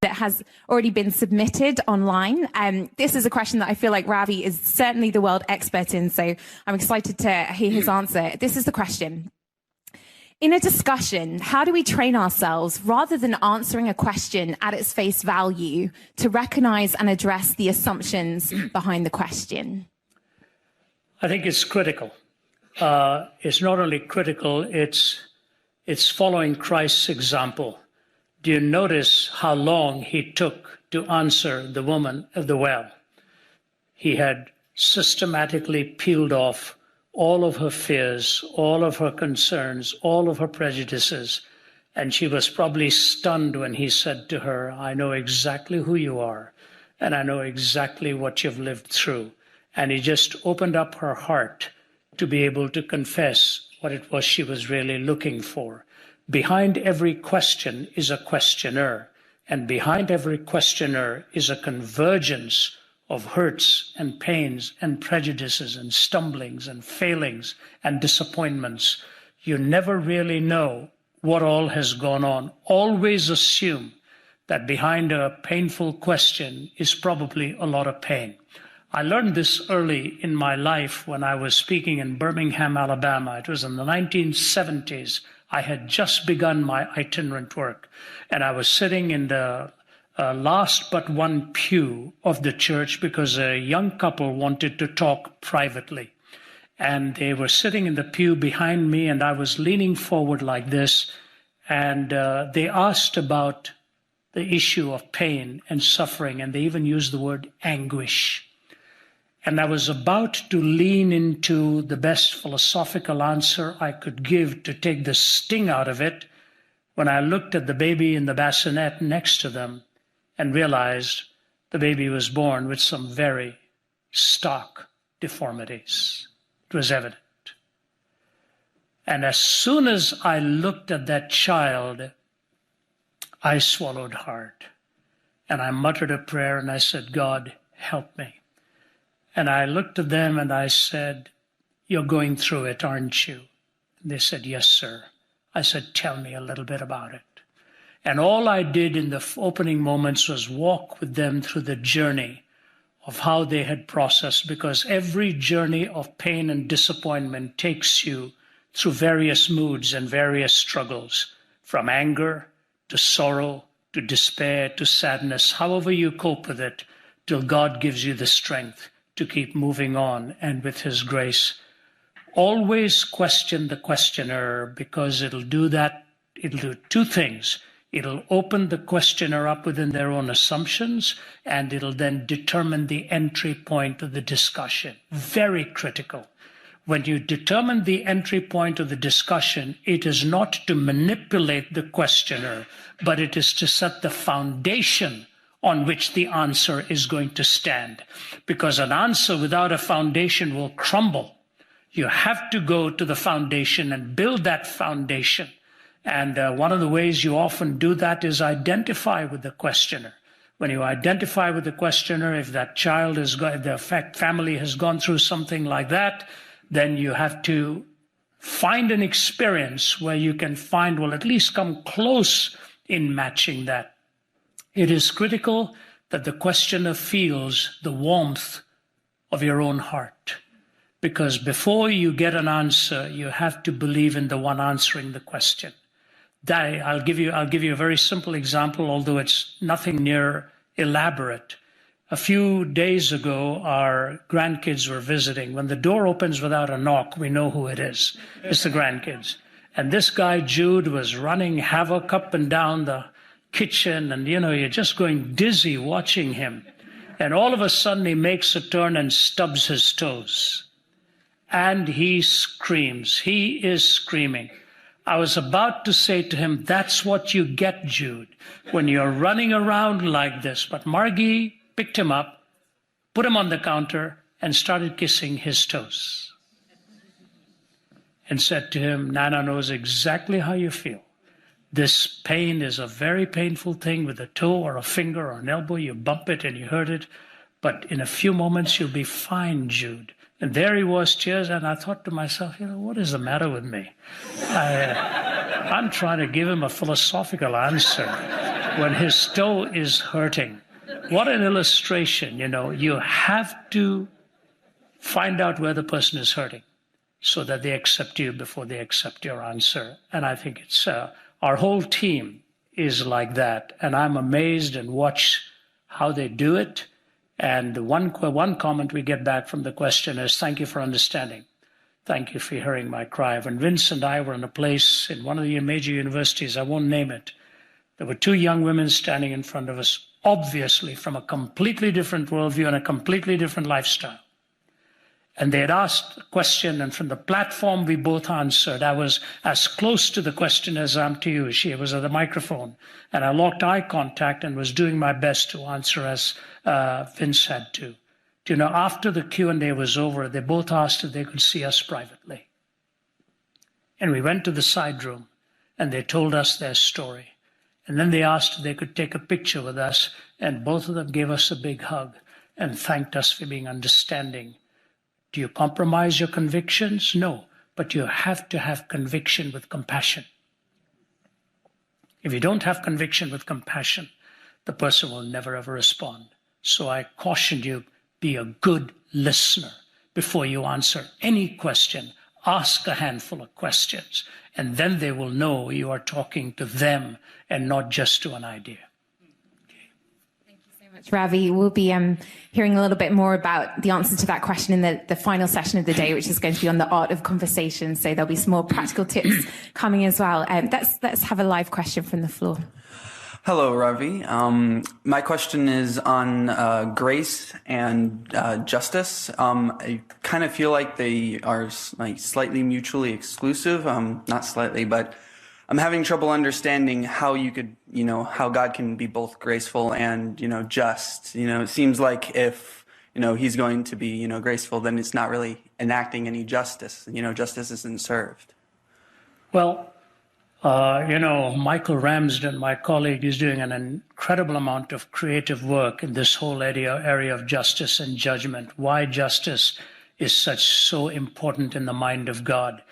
that has already been submitted online. This is a question that I feel like Ravi is certainly the world expert in, so I'm excited to hear his answer. This is the question. In a discussion, how do we train ourselves, rather than answering a question at its face value, to recognize and address the assumptions behind the question? I think it's critical. It's not only critical, it's following Christ's example. Do you notice how long he took to answer the woman at the well? He had systematically peeled off all of her fears, all of her concerns, all of her prejudices, and she was probably stunned when he said to her, I know exactly who you are, and I know exactly what you've lived through. And he just opened up her heart to be able to confess what it was she was really looking for. Behind every question is a questioner, and behind every questioner is a convergence of hurts and pains and prejudices and stumblings and failings and disappointments. You never really know what all has gone on. Always assume that behind a painful question is probably a lot of pain. I learned this early in my life when I was speaking in Birmingham, Alabama. It was in the 1970s. I had just begun my itinerant work, and I was sitting in the last but one pew of the church because a young couple wanted to talk privately. And they were sitting in the pew behind me, and I was leaning forward like this, and they asked about the issue of pain and suffering, and they even used the word anguish. And I was about to lean into the best philosophical answer I could give to take the sting out of it when I looked at the baby in the bassinet next to them and realized the baby was born with some very stark deformities. It was evident. And as soon as I looked at that child, I swallowed hard. And I muttered a prayer and I said, God, help me. And I looked at them and I said, you're going through it, aren't you? And they said, yes, sir. I said, tell me a little bit about it. And all I did in the opening moments was walk with them through the journey of how they had processed, because every journey of pain and disappointment takes you through various moods and various struggles, from anger to sorrow to despair to sadness, however you cope with it, till God gives you the strength to keep moving on, and with his grace. Always question the questioner, because it'll do two things. It'll open the questioner up within their own assumptions, and it'll then determine the entry point of the discussion. Very critical. When you determine the entry point of the discussion, it is not to manipulate the questioner, but it is to set the foundation on which the answer is going to stand. Because an answer without a foundation will crumble. You have to go to the foundation and build that foundation. And one of the ways you often do that is identify with the questioner. When you identify with the questioner, if that child is, the family has gone through something like that, then you have to find an experience where you can find, well, at least come close in matching that. It is critical that the questioner feels the warmth of your own heart, because before you get an answer, you have to believe in the one answering the question. I'll give you a very simple example, although it's nothing near elaborate. A few days ago, our grandkids were visiting. When the door opens without a knock, we know who it is. It's the grandkids. And this guy, Jude, was running havoc up and down the kitchen, and you're just going dizzy watching him. And all of a sudden he makes a turn and stubs his toes. And he screams. He is screaming. I was about to say to him, that's what you get, Jude, when you're running around like this. But Margie picked him up, put him on the counter, and started kissing his toes. And said to him, Nana knows exactly how you feel. This pain is a very painful thing with a toe or a finger or an elbow. You bump it and you hurt it. But in a few moments, you'll be fine, Jude. And there he was, tears. And I thought to myself, what is the matter with me? I'm trying to give him a philosophical answer. when his toe is hurting. What an illustration, You have to find out where the person is hurting so that they accept you before they accept your answer. And I think it's our whole team is like that. And I'm amazed and watch how they do it. And one comment we get back from the question is, thank you for understanding. Thank you for hearing my cry. When Vince and I were in a place in one of the major universities, I won't name it, there were two young women standing in front of us, obviously from a completely different worldview and a completely different lifestyle. And they had asked a question, and from the platform, we both answered. I was as close to the question as I am to you. She was at the microphone, and I locked eye contact and was doing my best to answer as Vince had to. After the Q&A was over, they both asked if they could see us privately. And we went to the side room, and they told us their story. And then they asked if they could take a picture with us, and both of them gave us a big hug and thanked us for being understanding. Do you compromise your convictions? No, but you have to have conviction with compassion. If you don't have conviction with compassion, the person will never ever respond. So I caution you, be a good listener before you answer any question. Ask a handful of questions, and then they will know you are talking to them and not just to an idea. Ravi, we'll be hearing a little bit more about the answer to that question in the final session of the day, which is going to be on the art of conversation. So there'll be some more practical tips coming as well. Let's have a live question from the floor. Hello, Ravi. My question is on grace and justice. I kind of feel like they are slightly mutually exclusive. Not slightly, but I'm having trouble understanding how you could, how God can be both graceful and, just. It seems like if, he's going to be, graceful, then it's not really enacting any justice. Justice isn't served. Well, Michael Ramsden, my colleague, is doing an incredible amount of creative work in this whole area of justice and judgment. Why justice is so important in the mind of God.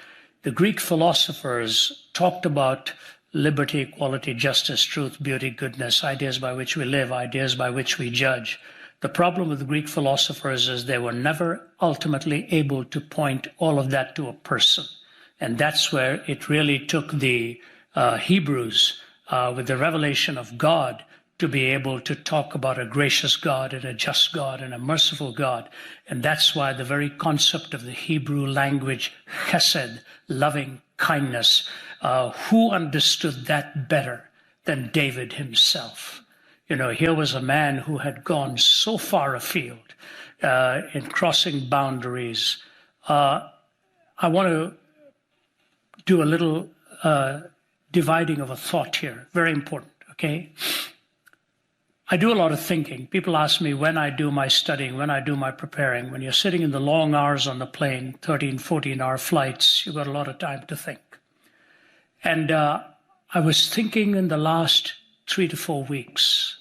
The Greek philosophers talked about liberty, equality, justice, truth, beauty, goodness, ideas by which we live, ideas by which we judge. The problem with the Greek philosophers is they were never ultimately able to point all of that to a person. And that's where it really took the Hebrews with the revelation of God to be able to talk about a gracious God and a just God and a merciful God. And that's why the very concept of the Hebrew language, chesed, loving kindness, who understood that better than David himself? Here was a man who had gone so far afield in crossing boundaries. I want to do a little dividing of a thought here. Very important, okay? I do a lot of thinking. People ask me when I do my studying, when I do my preparing. When you're sitting in the long hours on the plane, 13, 14-hour flights, you've got a lot of time to think. And I was thinking in the last 3 to 4 weeks,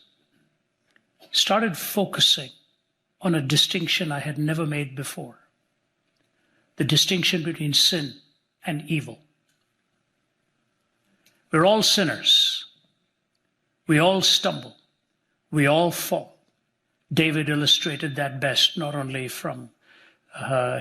started focusing on a distinction I had never made before. The distinction between sin and evil. We're all sinners. We all stumble. We all fall. David illustrated that best, not only from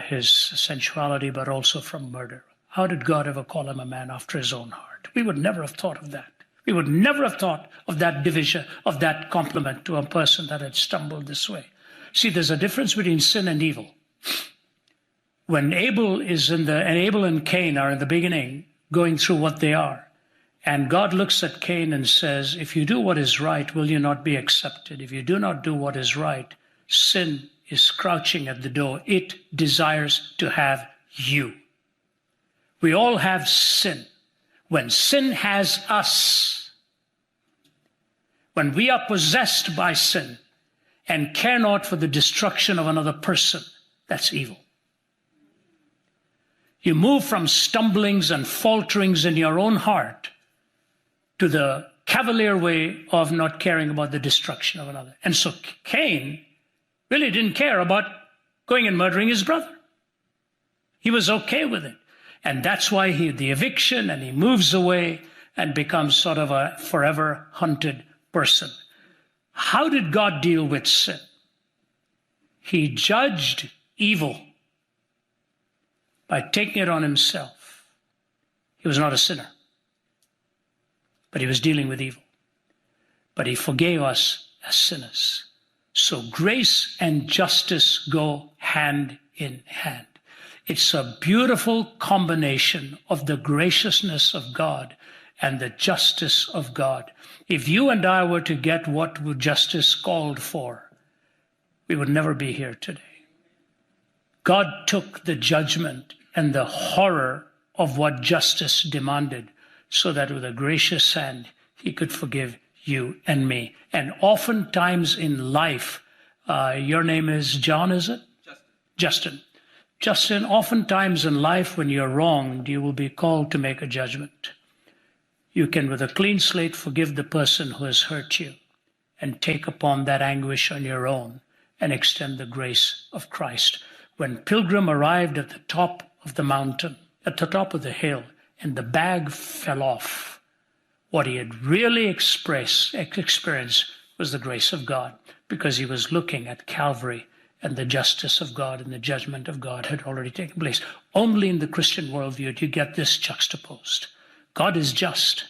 his sensuality, but also from murder. How did God ever call him a man after his own heart? We would never have thought of that. We would never have thought of that division, of that compliment to a person that had stumbled this way. See, there's a difference between sin and evil. When Abel and Cain are in the beginning going through what they are, and God looks at Cain and says, if you do what is right, will you not be accepted? If you do not do what is right, sin is crouching at the door. It desires to have you. We all have sin. When sin has us, when we are possessed by sin and care not for the destruction of another person, that's evil. You move from stumblings and falterings in your own heart to the cavalier way of not caring about the destruction of another. And so Cain really didn't care about going and murdering his brother. He was okay with it. And that's why the eviction, and he moves away and becomes sort of a forever hunted person. How did God deal with sin? He judged evil by taking it on himself. He was not a sinner, but he was dealing with evil. But he forgave us as sinners. So grace and justice go hand in hand. It's a beautiful combination of the graciousness of God and the justice of God. If you and I were to get what justice called for, we would never be here today. God took the judgment and the horror of what justice demanded so that with a gracious hand, he could forgive you and me. And oftentimes in life, your name is John, is it? Justin. Justin, oftentimes in life when you're wronged, you will be called to make a judgment. You can, with a clean slate, forgive the person who has hurt you and take upon that anguish on your own and extend the grace of Christ. When Pilgrim arrived at the top of the mountain, at the top of the hill, and the bag fell off, what he had really experienced was the grace of God, because he was looking at Calvary, and the justice of God and the judgment of God had already taken place. Only in the Christian worldview do you get this juxtaposed. God is just.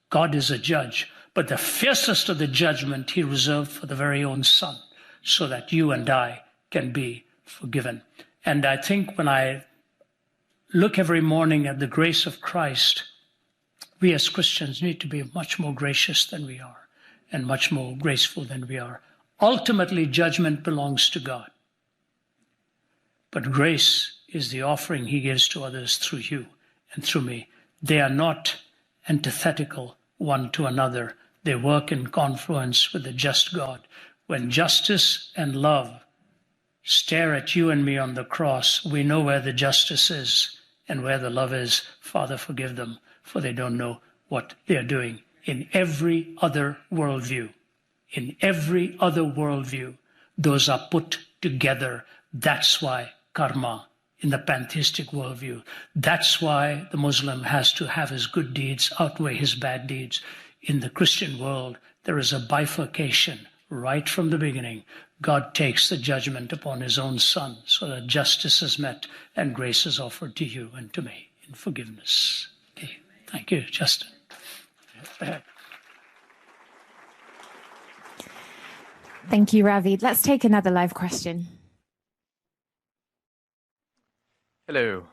God is a judge. But the fiercest of the judgment he reserved for the very own Son, so that you and I can be forgiven. And I think when I look every morning at the grace of Christ, we as Christians need to be much more gracious than we are and much more graceful than we are. Ultimately, judgment belongs to God. But grace is the offering he gives to others through you and through me. They are not antithetical one to another. They work in confluence with the just God. When justice and love stare at you and me on the cross, we know where the justice is and where the love is. Father, forgive them, for they don't know what they are doing. In every other worldview, those are put together. That's why karma in the pantheistic worldview. That's why the Muslim has to have his good deeds outweigh his bad deeds. In the Christian world, there is a bifurcation right from the beginning. God takes the judgment upon his own Son so that justice is met and grace is offered to you and to me in forgiveness. Okay. Thank you, Justin. Thank you, Ravi. Let's take another live question. Hello.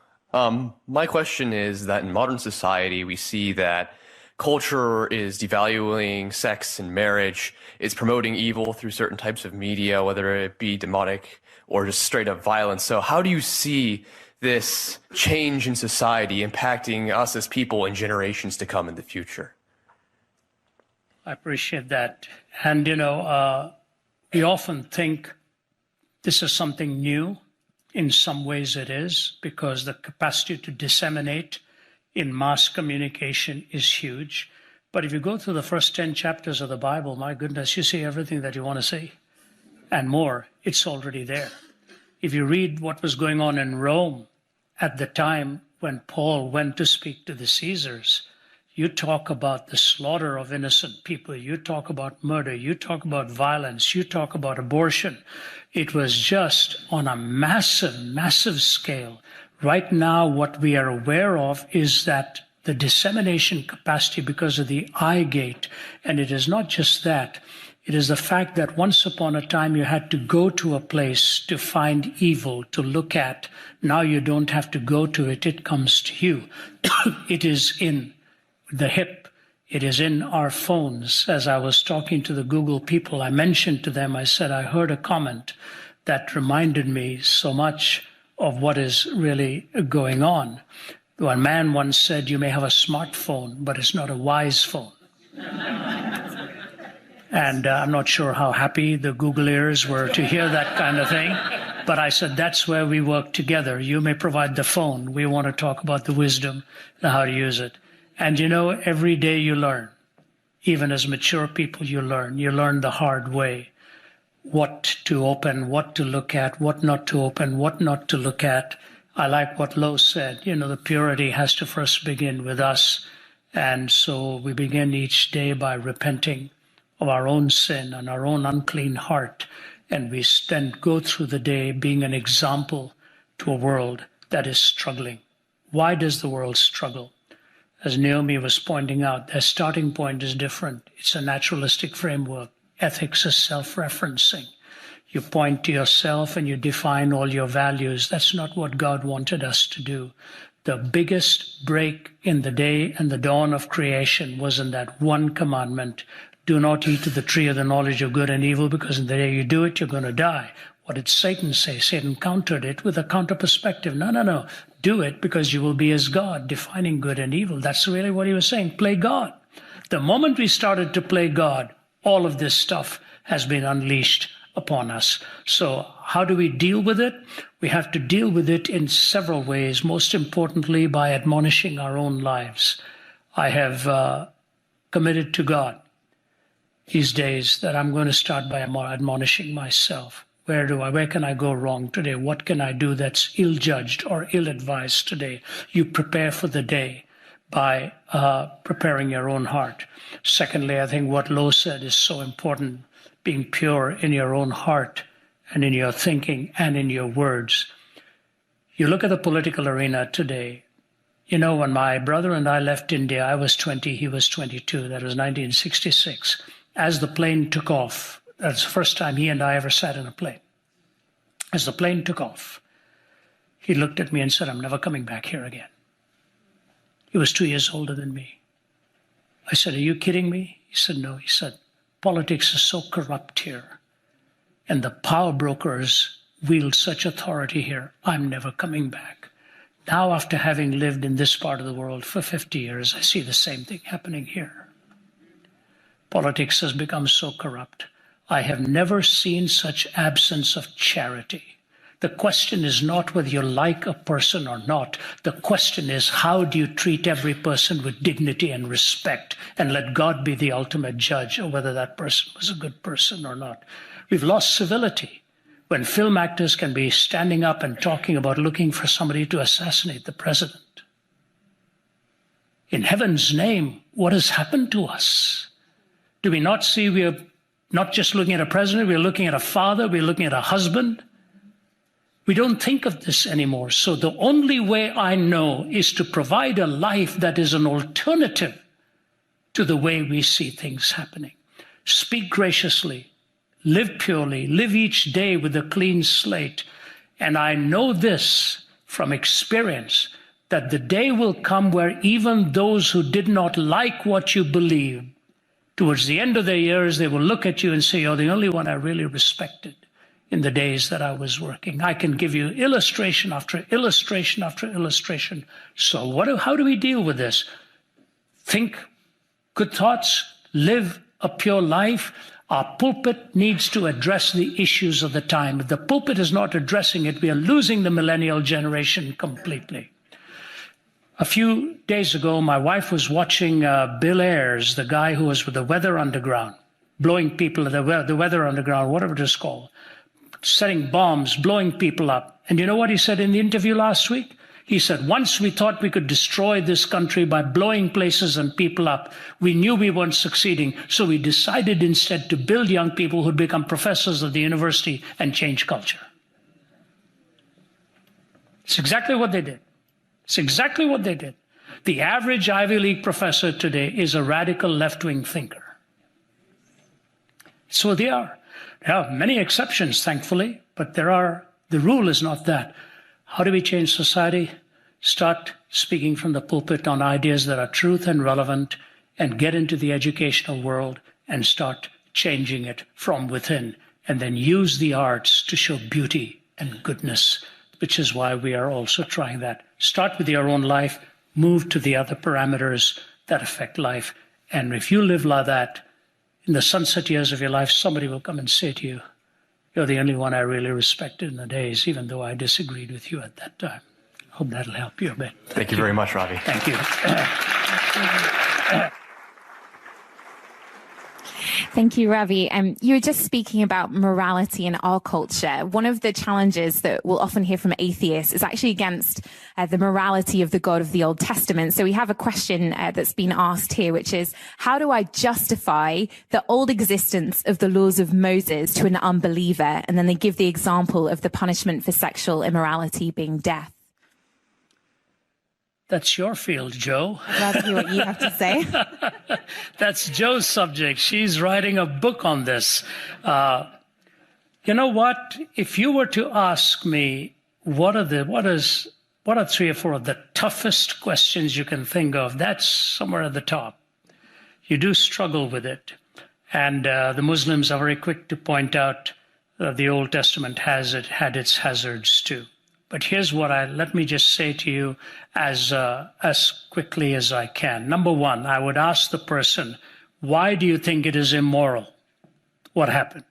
My question is that in modern society, we see that culture is devaluing sex and marriage. It's promoting evil through certain types of media, whether it be demonic or just straight up violence. So how do you see this change in society impacting us as people in generations to come in the future? I appreciate that. And, we often think this is something new. In some ways it is, because the capacity to disseminate in mass communication is huge. But if you go through the first 10 chapters of the Bible, my goodness, you see everything that you want to see and more. It's already there. If you read what was going on in Rome at the time when Paul went to speak to the Caesars, you talk about the slaughter of innocent people. You talk about murder. You talk about violence. You talk about abortion. It was just on a massive, massive scale. Right now, what we are aware of is that the dissemination capacity because of the eye gate, and it is not just that, it is the fact that once upon a time you had to go to a place to find evil to look at. Now you don't have to go to it. It comes to you. It is in the hip. It is in our phones. As I was talking to the Google people, I mentioned to them, I said, I heard a comment that reminded me so much of what is really going on. One man once said, you may have a smartphone, but it's not a wise phone. And I'm not sure how happy the Google ears were to hear that kind of thing. But I said, that's where we work together. You may provide the phone. We want to talk about the wisdom and how to use it. And every day you learn. Even as mature people, you learn. You learn the hard way. What to open, what to look at, what not to open, what not to look at. I like what Lo said. The purity has to first begin with us. And so we begin each day by repenting of our own sin and our own unclean heart, and we then go through the day being an example to a world that is struggling. Why does the world struggle? As Naomi was pointing out, their starting point is different. It's a naturalistic framework. Ethics is self-referencing. You point to yourself and you define all your values. That's not what God wanted us to do. The biggest break in the day and the dawn of creation was in that one commandment. Do not eat of the tree of the knowledge of good and evil, because in the day you do it, you're going to die. What did Satan say? Satan countered it with a counter perspective. No. Do it because you will be as God, defining good and evil. That's really what he was saying. Play God. The moment we started to play God, all of this stuff has been unleashed upon us. So how do we deal with it? We have to deal with it in several ways, most importantly by admonishing our own lives. I have committed to God these days that I'm going to start by admonishing myself. Where can I go wrong today? What can I do that's ill-judged or ill-advised today? You prepare for the day by preparing your own heart. Secondly, I think what Lo said is so important, being pure in your own heart and in your thinking and in your words. You look at the political arena today. You know, when my brother and I left India, I was 20, he was 22. That was 1966. As the plane took off, that's the first time he and I ever sat in a plane. As the plane took off, he looked at me and said, I'm never coming back here again. He was 2 years older than me. I said, are you kidding me? He said, no. He said, politics is so corrupt here, and the power brokers wield such authority here. I'm never coming back. Now, after having lived in this part of the world for 50 years, I see the same thing happening here. Politics has become so corrupt. I have never seen such absence of charity. The question is not whether you like a person or not. The question is, how do you treat every person with dignity and respect, and let God be the ultimate judge of whether that person was a good person or not. We've lost civility. When film actors can be standing up and talking about looking for somebody to assassinate the president. In heaven's name, what has happened to us? Do we not see we are not just looking at a president, we're looking at a father, we're looking at a husband? We don't think of this anymore. So the only way I know is to provide a life that is an alternative to the way we see things happening. Speak graciously, live purely, live each day with a clean slate. And I know this from experience, that the day will come where even those who did not like what you believed, towards the end of their years, they will look at you and say, you're the only one I really respected in the days that I was working. I can give you illustration after illustration after illustration. So how do we deal with this? Think good thoughts, live a pure life. Our pulpit needs to address the issues of the time. If the pulpit is not addressing it, we are losing the millennial generation completely. A few days ago, my wife was watching Bill Ayers, the guy who was with the Weather Underground, blowing people, the Weather Underground, whatever it is called, setting bombs, blowing people up. And you know what he said in the interview last week? He said, once we thought we could destroy this country by blowing places and people up, we knew we weren't succeeding, so we decided instead to build young people who'd become professors of the university and change culture. It's exactly what they did. It's exactly what they did. The average Ivy League professor today is a radical left-wing thinker. So they are. There are many exceptions, thankfully, but the rule is not that. How do we change society? Start speaking from the pulpit on ideas that are truth and relevant, and get into the educational world and start changing it from within, and then use the arts to show beauty and goodness, which is why we are also trying that. Start with your own life, move to the other parameters that affect life. And if you live like that, in the sunset years of your life, somebody will come and say to you, you're the only one I really respected in the days, even though I disagreed with you at that time. I hope that'll help you a bit. Thank you very much, Ravi. Thank you. Thank you, Ravi. You were just speaking about morality in our culture. One of the challenges that we'll often hear from atheists is actually against the morality of the God of the Old Testament. So we have a question that's been asked here, which is, how do I justify the old existence of the laws of Moses to an unbeliever? And then they give the example of the punishment for sexual immorality being death. That's your field, Joe. I'd rather hear what you have to say. That's Joe's subject. She's writing a book on this. You know what? If you were to ask me, what are 3 or 4 of the toughest questions you can think of? That's somewhere at the top. You do struggle with it. And the Muslims are very quick to point out that the Old Testament had its hazards too. But here's what let me just say to you as quickly as I can. Number one, I would ask the person, why do you think it is immoral? What happened?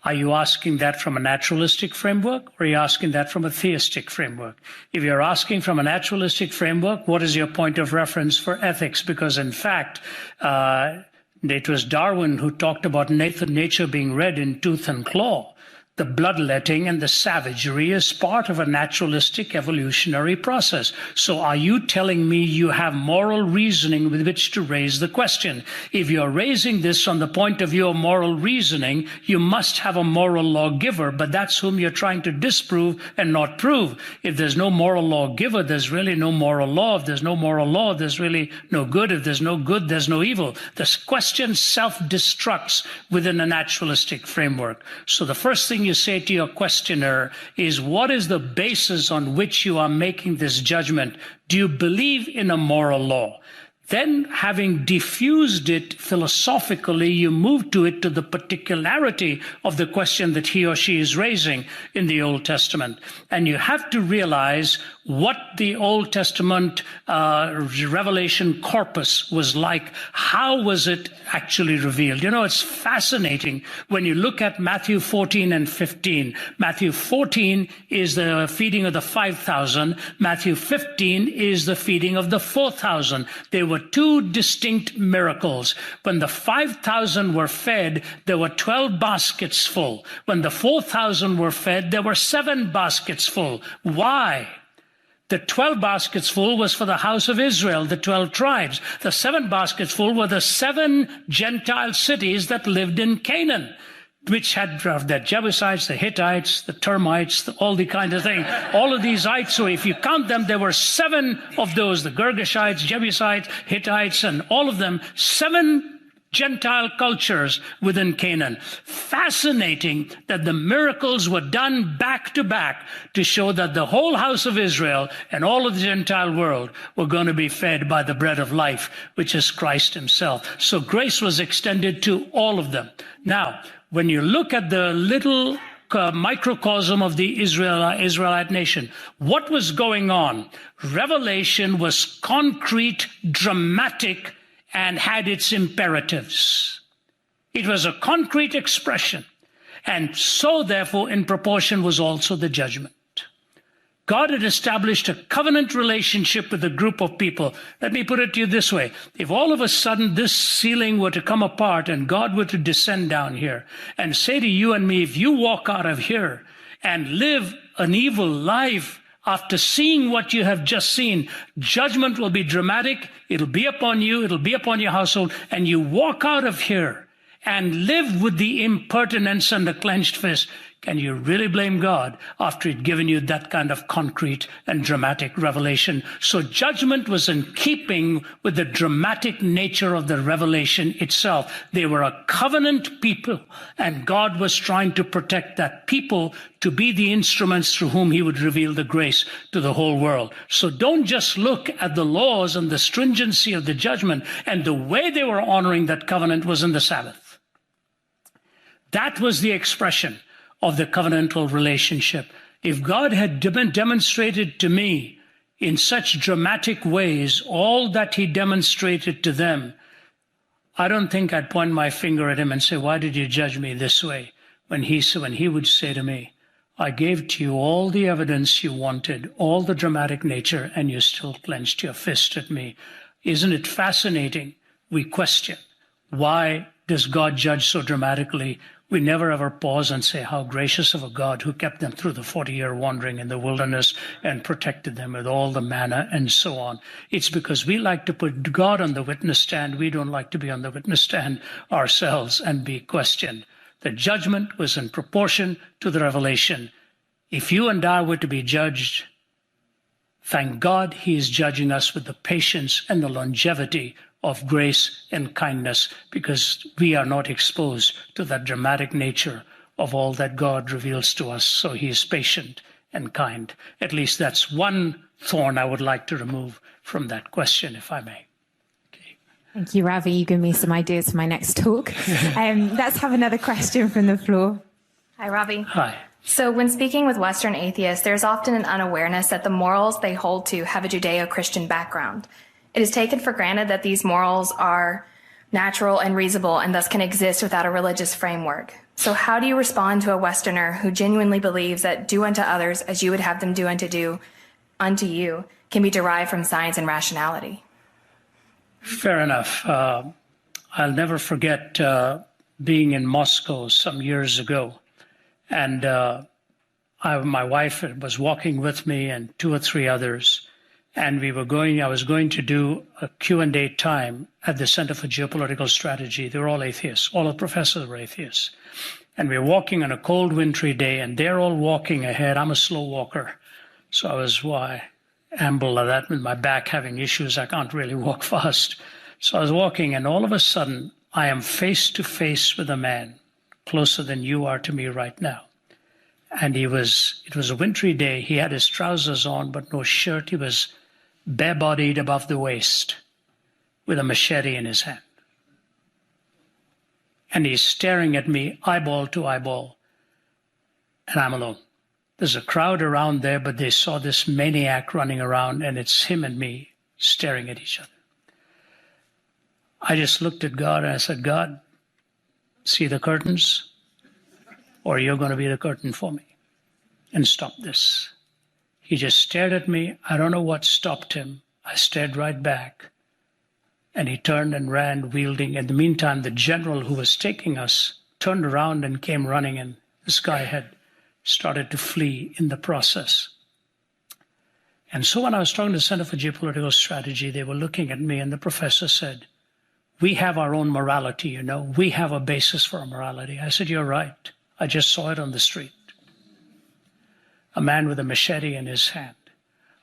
Are you asking that from a naturalistic framework, or are you asking that from a theistic framework? If you're asking from a naturalistic framework, what is your point of reference for ethics? Because in fact, it was Darwin who talked about nature being red in tooth and claw. The bloodletting and the savagery is part of a naturalistic evolutionary process. So are you telling me you have moral reasoning with which to raise the question? If you're raising this on the point of view of moral reasoning, you must have a moral lawgiver, but that's whom you're trying to disprove and not prove. If there's no moral lawgiver, there's really no moral law. If there's no moral law, there's really no good. If there's no good, there's no evil. This question self-destructs within a naturalistic framework. So the first thing you say to your questioner is, what is the basis on which you are making this judgment? Do you believe in a moral law? Then, having diffused it philosophically, you move to the particularity of the question that he or she is raising in the Old Testament. And you have to realize what the Old Testament revelation corpus was like. How was it actually revealed? You know, it's fascinating when you look at Matthew 14 and 15. Matthew 14 is the feeding of the 5,000. Matthew 15 is the feeding of the 4,000. They were 2 distinct miracles. When the 5,000 were fed, there were 12 baskets full. When the 4,000 were fed, there were 7 baskets full. Why? The 12 baskets full was for the house of Israel, the 12 tribes. The 7 baskets full were the 7 Gentile cities that lived in Canaan, which had the Jebusites, the Hittites, the termites, all the kind of thing. All of these ites, so if you count them, there were 7 of those, the Girgashites, Jebusites, Hittites, and all of them, 7 Gentile cultures within Canaan. Fascinating that the miracles were done back to back to show that the whole house of Israel and all of the Gentile world were going to be fed by the bread of life, which is Christ himself. So grace was extended to all of them. Now, when you look at the little microcosm of the Israelite nation, what was going on? Revelation was concrete, dramatic, and had its imperatives. It was a concrete expression. And so, therefore, in proportion was also the judgment. God had established a covenant relationship with a group of people. Let me put it to you this way. If all of a sudden this ceiling were to come apart and God were to descend down here and say to you and me, if you walk out of here and live an evil life, after seeing what you have just seen, judgment will be dramatic. It'll be upon you. It'll be upon your household. And you walk out of here and live with the impertinence and the clenched fist. Can you really blame God after he'd given you that kind of concrete and dramatic revelation? So judgment was in keeping with the dramatic nature of the revelation itself. They were a covenant people, and God was trying to protect that people to be the instruments through whom he would reveal the grace to the whole world. So don't just look at the laws and the stringency of the judgment, and the way they were honoring that covenant was in the Sabbath. That was the expression of the covenantal relationship. If God had demonstrated to me in such dramatic ways all that he demonstrated to them, I don't think I'd point my finger at him and say, why did you judge me this way? When he would say to me, I gave to you all the evidence you wanted, all the dramatic nature, and you still clenched your fist at me. Isn't it fascinating? We question. Why does God judge so dramatically? We never ever pause and say how gracious of a God who kept them through the 40-year wandering in the wilderness and protected them with all the manna and so on. It's because we like to put God on the witness stand. We don't like to be on the witness stand ourselves and be questioned. The judgment was in proportion to the revelation. If you and I were to be judged, thank God he is judging us with the patience and the longevity of grace and kindness, because we are not exposed to that dramatic nature of all that God reveals to us. So he is patient and kind. At least that's one thorn I would like to remove from that question, if I may. Okay. Thank you, Ravi. You give me some ideas for my next talk. Let's have another question from the floor. Hi, Ravi. Hi. So when speaking with Western atheists, there's often an unawareness that the morals they hold to have a Judeo-Christian background. It is taken for granted that these morals are natural and reasonable and thus can exist without a religious framework. So how do you respond to a Westerner who genuinely believes that do unto others as you would have them do unto you can be derived from science and rationality? Fair enough. I'll never forget being in Moscow some years ago. And my wife was walking with me and 2 or 3 others. And I was going to do a Q&A time at the Center for Geopolitical Strategy. They were all atheists. All the professors were atheists. And we were walking on a cold, wintry day, and they're all walking ahead. I'm a slow walker. So I amble like that with my back having issues. I can't really walk fast. So I was walking, and all of a sudden, I am face to face with a man closer than you are to me right now. And it was a wintry day. He had his trousers on, but no shirt. He was bare-bodied above the waist with a machete in his hand. And he's staring at me eyeball to eyeball, and I'm alone. There's a crowd around there, but they saw this maniac running around, and it's him and me staring at each other. I just looked at God and I said, God, see the curtains? Or you're going to be the curtain for me and stop this. He just stared at me. I don't know what stopped him. I stared right back. And he turned and ran, wielding. In the meantime, the general who was taking us turned around and came running, and this guy had started to flee in the process. And so when I was talking to the Center for Geopolitical Strategy, they were looking at me, and the professor said, we have our own morality, you know. We have a basis for our morality. I said, you're right. I just saw it on the street. A man with a machete in his hand.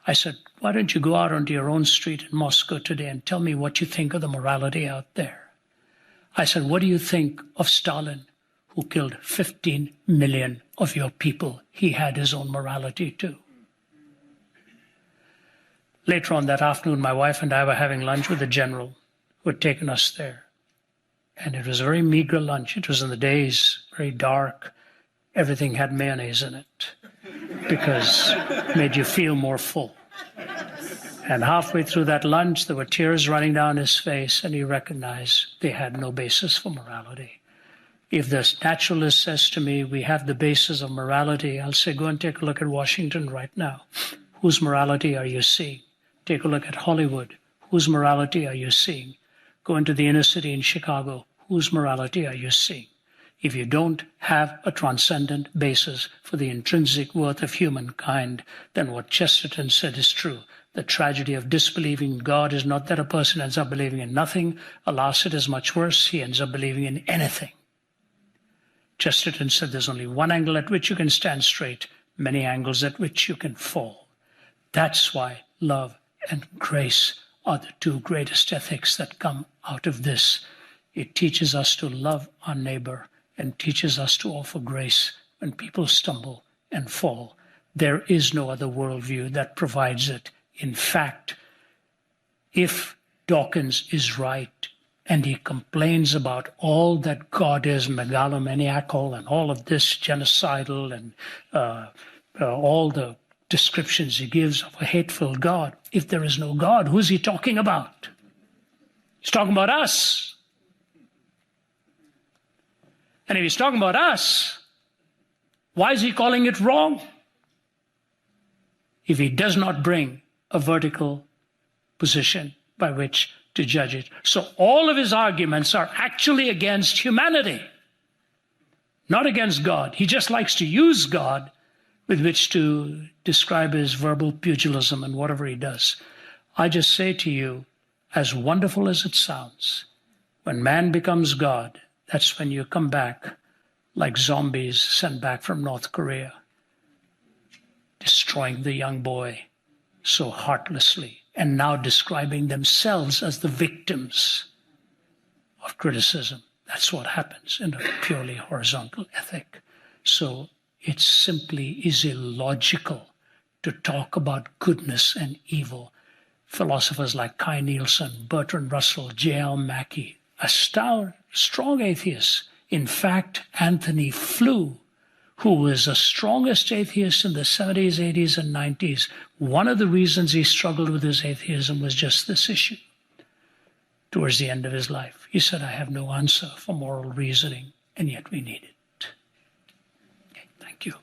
I said, why don't you go out onto your own street in Moscow today and tell me what you think of the morality out there? I said, what do you think of Stalin, who killed 15 million of your people? He had his own morality too. Later on that afternoon, my wife and I were having lunch with the general who had taken us there. And it was a very meager lunch. It was in the days, very dark. Everything had mayonnaise in it because it made you feel more full. And halfway through that lunch, there were tears running down his face, and he recognized they had no basis for morality. If the naturalist says to me, we have the basis of morality, I'll say, go and take a look at Washington right now. Whose morality are you seeing? Take a look at Hollywood. Whose morality are you seeing? Go into the inner city in Chicago. Whose morality are you seeing? If you don't have a transcendent basis for the intrinsic worth of humankind, then what Chesterton said is true. The tragedy of disbelieving in God is not that a person ends up believing in nothing. Alas, it is much worse. He ends up believing in anything. Chesterton said there's only one angle at which you can stand straight, many angles at which you can fall. That's why love and grace are the 2 greatest ethics that come out of this. It teaches us to love our neighbor and teaches us to offer grace when people stumble and fall. There is no other worldview that provides it. In fact, if Dawkins is right and he complains about all that God is megalomaniacal and all of this genocidal and all the descriptions he gives of a hateful God, if there is no God, who's he talking about? He's talking about us. And if he's talking about us, why is he calling it wrong? If he does not bring a vertical position by which to judge it. So all of his arguments are actually against humanity, not against God. He just likes to use God with which to describe his verbal pugilism and whatever he does. I just say to you, as wonderful as it sounds, when man becomes God, that's when you come back like zombies sent back from North Korea, destroying the young boy so heartlessly, and now describing themselves as the victims of criticism. That's what happens in a purely horizontal ethic. So it simply is illogical to talk about goodness and evil. Philosophers like Kai Nielsen, Bertrand Russell, J.L. Mackie, strong atheists. In fact, Anthony Flew, who was the strongest atheist in the 70s, 80s, and 90s, one of the reasons he struggled with his atheism was just this issue. Towards the end of his life, he said, I have no answer for moral reasoning, and yet we need it. Okay, thank you.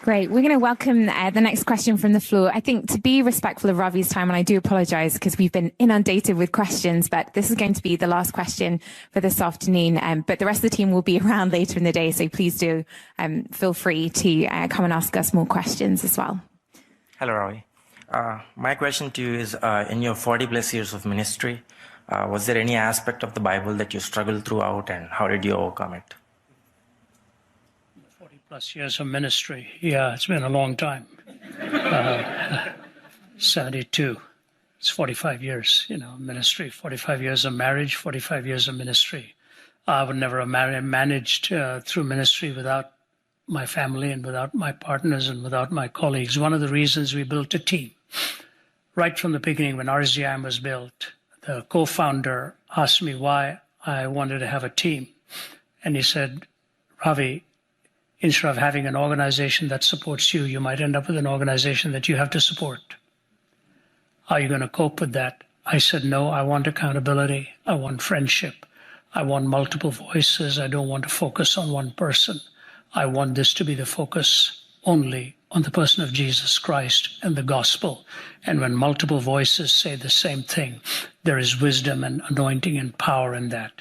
Great. We're going to welcome the next question from the floor. I think to be respectful of Ravi's time, and I do apologize because we've been inundated with questions, but this is going to be the last question for this afternoon. But the rest of the team will be around later in the day, so please do feel free to come and ask us more questions as well. Hello, Ravi. My question to you is, in your 40 plus years of ministry, was there any aspect of the Bible that you struggled throughout, and how did you overcome it? 40 plus years of ministry. Yeah, it's been a long time. 72. It's 45 years, ministry. 45 years of marriage, 45 years of ministry. I would never have managed through ministry without my family and without my partners and without my colleagues. One of the reasons we built a team, right from the beginning when RZIM was built, the co-founder asked me why I wanted to have a team. And he said, Ravi, instead of having an organization that supports you, you might end up with an organization that you have to support. How are you going to cope with that? I said, no, I want accountability. I want friendship. I want multiple voices. I don't want to focus on one person. I want this to be the focus only on the person of Jesus Christ and the gospel. And when multiple voices say the same thing, there is wisdom and anointing and power in that.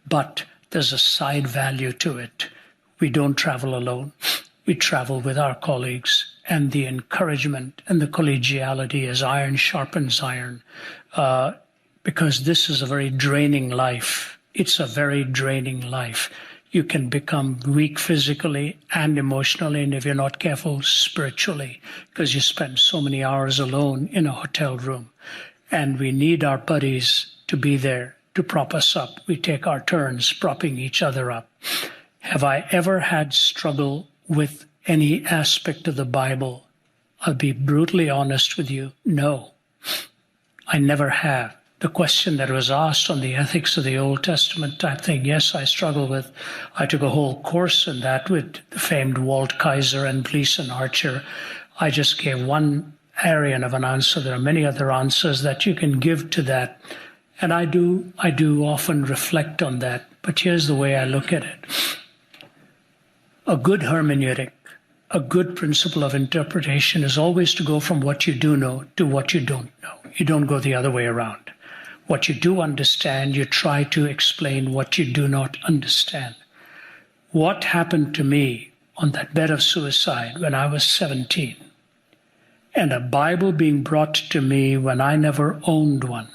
But there's a side value to it. We don't travel alone. We travel with our colleagues, and the encouragement and the collegiality as iron sharpens iron, because this is a very draining life. It's a very draining life. You can become weak physically and emotionally, and if you're not careful, spiritually, because you spend so many hours alone in a hotel room. And we need our buddies to be there to prop us up. We take our turns propping each other up. Have I ever had struggle with any aspect of the Bible? I'll be brutally honest with you. No, I never have. The question that was asked on the ethics of the Old Testament type thing, yes, I struggle with. I took a whole course in that with the famed Walt Kaiser and Gleason Archer. I just gave one area of an answer. There are many other answers that you can give to that. And I do often reflect on that. But here's the way I look at it. A good hermeneutic, a good principle of interpretation is always to go from what you do know to what you don't know. You don't go the other way around. What you do understand, you try to explain what you do not understand. What happened to me on that bed of suicide when I was 17, and a Bible being brought to me when I never owned one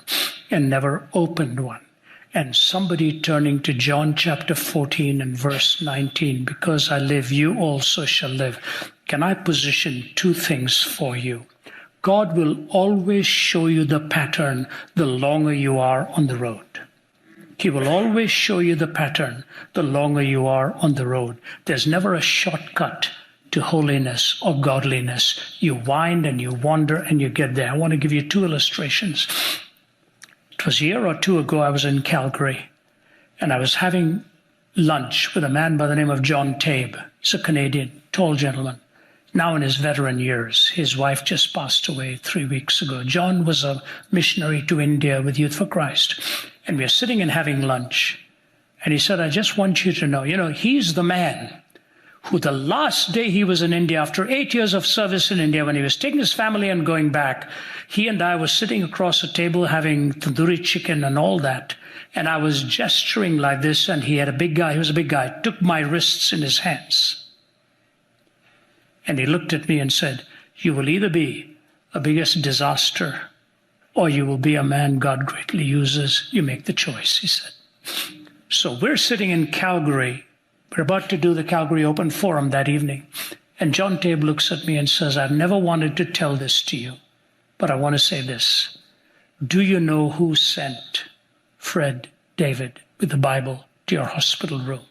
and never opened one, and somebody turning to John chapter 14 and verse 19, because I live, you also shall live. Can I position two things for you? God will always show you the pattern the longer you are on the road. He will always show you the pattern the longer you are on the road. There's never a shortcut to holiness or godliness. You wind and you wander and you get there. I want to give you two illustrations. It was a year or two ago, I was in Calgary, and I was having lunch with a man by the name of John Tabe. He's a Canadian, tall gentleman, now in his veteran years. His wife just passed away 3 weeks ago. John was a missionary to India with Youth for Christ. And we are sitting and having lunch. And he said, I just want you to know, he's the man who the last day he was in India, after 8 years of service in India, when he was taking his family and going back, he and I were sitting across a table having tandoori chicken and all that. And I was gesturing like this, and he was a big guy, took my wrists in his hands. And he looked at me and said, "You will either be a biggest disaster, or you will be a man God greatly uses. You make the choice," he said. So we're sitting in Calgary. We're about to do the Calgary Open Forum that evening. And John Tabe looks at me and says, "I've never wanted to tell this to you, but I want to say this. Do you know who sent Fred David with the Bible to your hospital room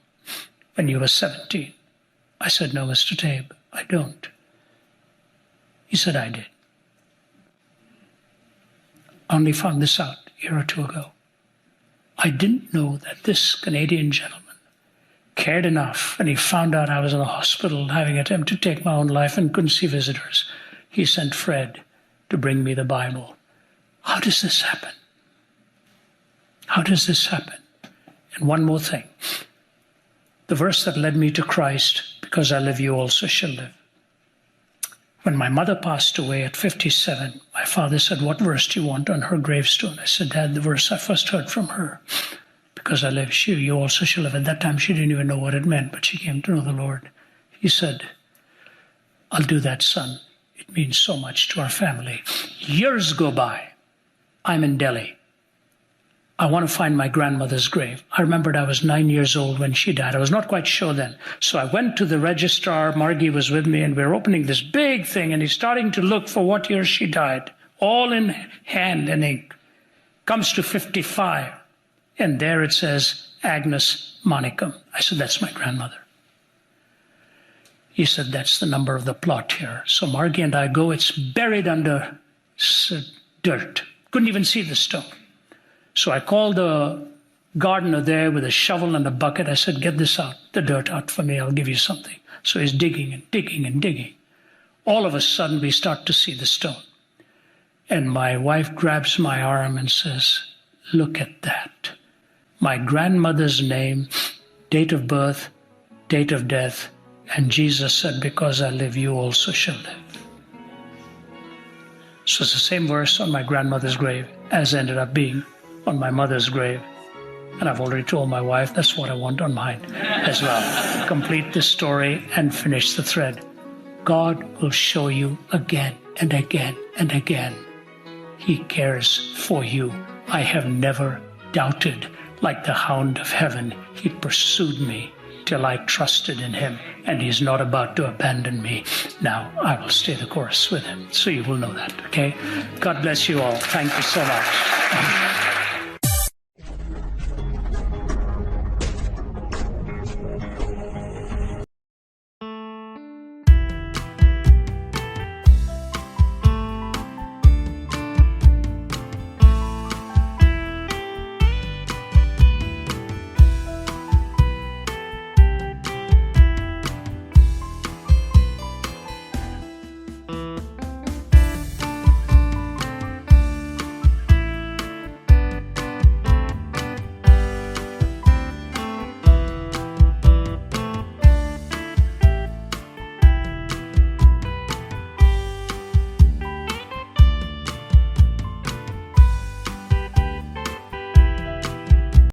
when you were 17? I said, "No, Mr. Tabe, I don't." He said, "I did. I only found this out a year or two ago. I didn't know that this Canadian gentleman cared enough, and he found out I was in the hospital having attempted to take my own life and couldn't see visitors. He sent Fred to bring me the Bible." How does this happen? How does this happen? And one more thing. The verse that led me to Christ, "Because I live, you also shall live." When my mother passed away at 57, my father said, "What verse do you want on her gravestone?" I said, "Dad, the verse I first heard from her. Because I live, you also shall live." At that time, she didn't even know what it meant, but she came to know the Lord. He said, "I'll do that, son. It means so much to our family." Years go by. I'm in Delhi. I want to find my grandmother's grave. I remembered I was 9 years old when she died. I was not quite sure then. So I went to the registrar. Margie was with me, and we were opening this big thing, and he's starting to look for what year she died, all in hand and ink. Comes to 55, and there it says, Agnes Monicum. I said, "That's my grandmother." He said, "That's the number of the plot here." So Margie and I go. It's buried under dirt. Couldn't even see the stone. So I called the gardener there with a shovel and a bucket. I said, "Get this out, the dirt out for me. I'll give you something." So he's digging and digging and digging. All of a sudden, we start to see the stone. And my wife grabs my arm and says, "Look at that. My grandmother's name, date of birth, date of death, and Jesus said, 'Because I live, you also shall live.'" So it's the same verse on my grandmother's grave as ended up being on my mother's grave. And I've already told my wife that's what I want on mine as well. Complete the story and finish the thread. God will show you again and again and again. He cares for you. I have never doubted. Like the hound of heaven, he pursued me till I trusted in him, and he's not about to abandon me. Now I will stay the course with him, so you will know that, okay? God bless you all. Thank you so much.